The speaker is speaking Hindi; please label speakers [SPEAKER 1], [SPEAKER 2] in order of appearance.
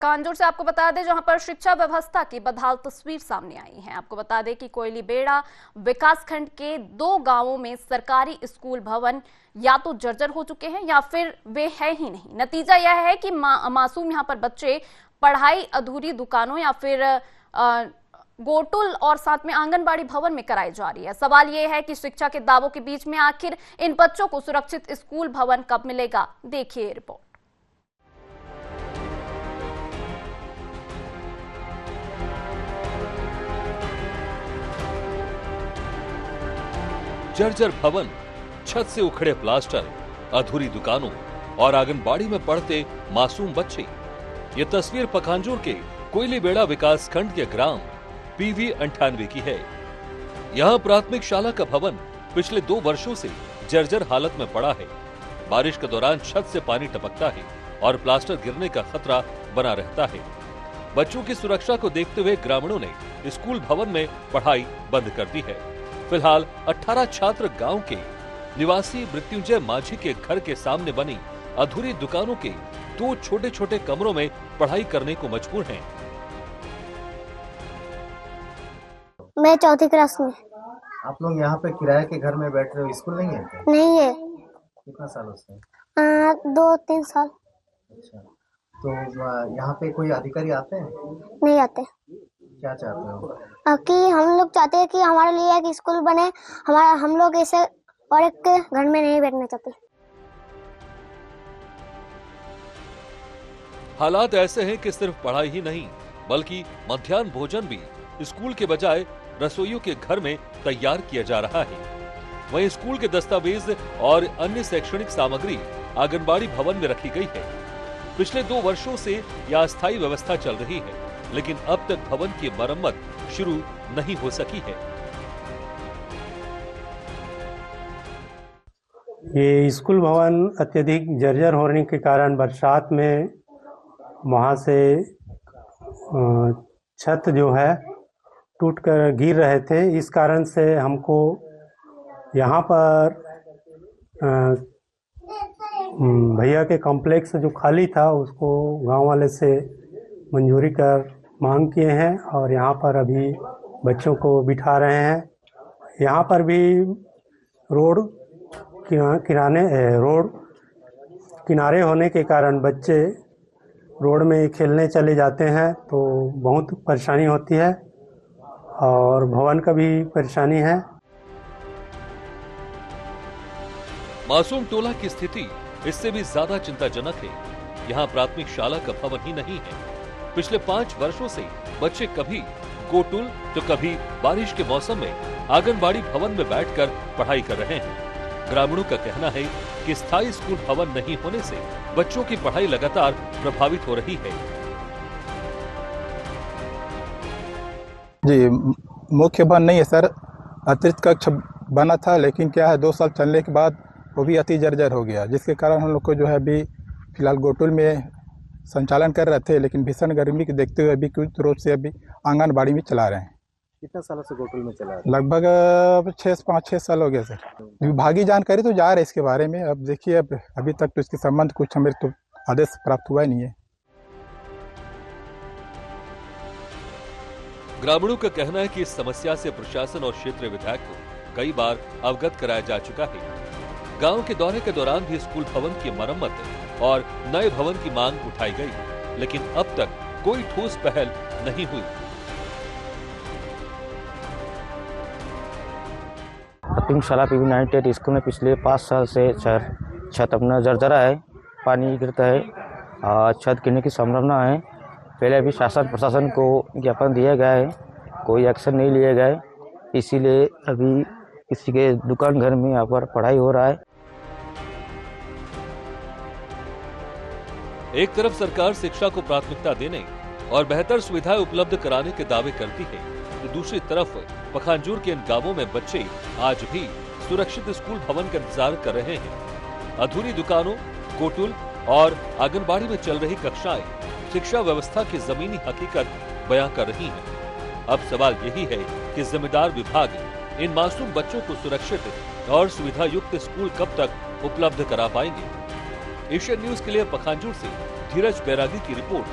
[SPEAKER 1] कांजूर से आपको बता दें, जहां पर शिक्षा व्यवस्था की बदहाल तस्वीर सामने आई है। आपको बता दें कि कोयली बेड़ा विकासखंड के 2 गांवों में सरकारी स्कूल भवन या तो जर्जर हो चुके हैं या फिर वे है ही नहीं। नतीजा यह है कि मासूम यहां पर बच्चे पढ़ाई अधूरी दुकानों या फिर गोटुल और साथ में आंगनबाड़ी भवन में कराई जा रही है। सवाल यह है कि शिक्षा के दावों के बीच में आखिर इन बच्चों को सुरक्षित स्कूल भवन कब मिलेगा? देखिए रिपोर्ट।
[SPEAKER 2] जर्जर भवन, छत से उखड़े प्लास्टर, अधूरी दुकानों और आंगनबाड़ी में पढ़ते मासूम बच्चे। ये तस्वीर पखांजूर के कोयली बेड़ा विकासखंड के ग्राम PV 98 की है। यहाँ प्राथमिक शाला का भवन पिछले 2 वर्षों से जर्जर हालत में पड़ा है। बारिश के दौरान छत से पानी टपकता है और प्लास्टर गिरने का खतरा बना रहता है। बच्चों की सुरक्षा को देखते हुए ग्रामीणों ने स्कूल भवन में पढ़ाई बंद कर दी है। फिलहाल 18 छात्र गांव के निवासी मृत्युंजय माझी के घर के सामने बनी अधूरी दुकानों के 2 छोटे-छोटे कमरों में पढ़ाई करने को मजबूर हैं।
[SPEAKER 3] मैं 4th क्लास में।
[SPEAKER 4] आप लोग यहाँ पे किराए के घर में बैठ रहे हो, स्कूल नहीं है क्या?
[SPEAKER 3] नहीं है।
[SPEAKER 4] कितना सालों से?
[SPEAKER 3] 2-3 साल।
[SPEAKER 4] अच्छा, तो यहाँ पे कोई अधिकारी आते हैं?
[SPEAKER 3] नहीं आते।
[SPEAKER 4] क्या चाहते हो?
[SPEAKER 3] कि हम लोग चाहते हैं कि हमारे लिए एक स्कूल बने। हम लोग ऐसे और एक घर में नहीं बैठना चाहते।
[SPEAKER 2] हालात ऐसे हैं कि सिर्फ पढ़ाई ही नहीं बल्कि मध्याह्न भोजन भी स्कूल के बजाय रसोइयों के घर में तैयार किया जा रहा है। वहीं स्कूल के दस्तावेज और अन्य शैक्षणिक सामग्री आंगनबाड़ी भवन में रखी गई है। पिछले 2 वर्षों से यह अस्थायी व्यवस्था चल रही है, लेकिन अब तक भवन की मरम्मत शुरू नहीं हो सकी है।
[SPEAKER 5] ये स्कूल भवन अत्यधिक जर्जर होने के कारण बरसात में वहाँ से छत जो है टूटकर गिर रहे थे। इस कारण से हमको यहाँ पर भैया के कॉम्प्लेक्स जो खाली था उसको गांव वाले से मंजूरी कर मांग किए हैं और यहाँ पर अभी बच्चों को बिठा रहे हैं। यहाँ पर भी रोड किनारे होने के कारण बच्चे रोड में खेलने चले जाते हैं तो बहुत परेशानी होती है और भवन का भी परेशानी है।
[SPEAKER 2] मासूम टोला की स्थिति इससे भी ज्यादा चिंताजनक है। यहाँ प्राथमिक शाला का भवन ही नहीं है। पिछले 5 वर्षों से बच्चे कभी गोटुल तो कभी बारिश के मौसम में आंगनबाड़ी भवन में बैठकर पढ़ाई कर रहे हैं। ग्रामीणों का कहना है कि स्थायी स्कूल भवन नहीं होने से बच्चों की पढ़ाई लगातार प्रभावित हो रही है।
[SPEAKER 6] जी, मुख्य भवन नहीं है सर, अतिरिक्त कक्ष बना था, लेकिन क्या है 2 साल चलने के बाद वो भी अति जर्जर हो गया, जिसके कारण हम लोग को जो है अभी फिलहाल गोटुल में संचालन कर रहे थे, लेकिन भीषण गर्मी के देखते हुए अभी कुछ रोज से अभी आंगनबाड़ी में चला रहे हैं।
[SPEAKER 4] कितना सालों से गोटुल में चला रहे हैं?
[SPEAKER 6] लगभग 5-6 साल हो गया सर। विभागीय जानकारी तो जा रहा है इसके बारे में। अब देखिए, अब अभी तक तो इसके संबंध कुछ हमें तो आदेश प्राप्त हुआ ही नहीं है।
[SPEAKER 2] ग्रामीणों का कहना है कि इस समस्या से प्रशासन और क्षेत्रीय विधायक को कई बार अवगत कराया जा चुका है। गांव के दौरे के दौरान भी स्कूल भवन की मरम्मत और नए भवन की मांग उठाई गई, लेकिन अब तक कोई ठोस पहल नहीं हुई।
[SPEAKER 7] प्राथमिक शाला PV 98 स्कूल में पिछले 5 साल से छत अपना जर्जरा है, पानी गिरता है और छत गिरने की संभावना है। पहले भी शासन प्रशासन को ज्ञापन दिया गया है, कोई एक्शन नहीं लिया गया है, इसीलिए अभी किसी के दुकान घर में यहाँ पर पढ़ाई हो रहा है।
[SPEAKER 2] एक तरफ सरकार शिक्षा को प्राथमिकता देने और बेहतर सुविधाएं उपलब्ध कराने के दावे करती है, तो दूसरी तरफ पखांजूर के इन गांवों में बच्चे आज भी सुरक्षित स्कूल भवन का इंतजार कर रहे हैं। अधूरी दुकानों, गोटुल और आंगनबाड़ी में चल रही कक्षाएं शिक्षा व्यवस्था की जमीनी हकीकत बयां कर रही हैं। अब सवाल यही है कि जिम्मेदार विभाग इन मासूम बच्चों को सुरक्षित और सुविधा युक्त स्कूल कब तक उपलब्ध करा पाएंगे। एशियन न्यूज के लिए पखांजूर से धीरज बैरागी की रिपोर्ट।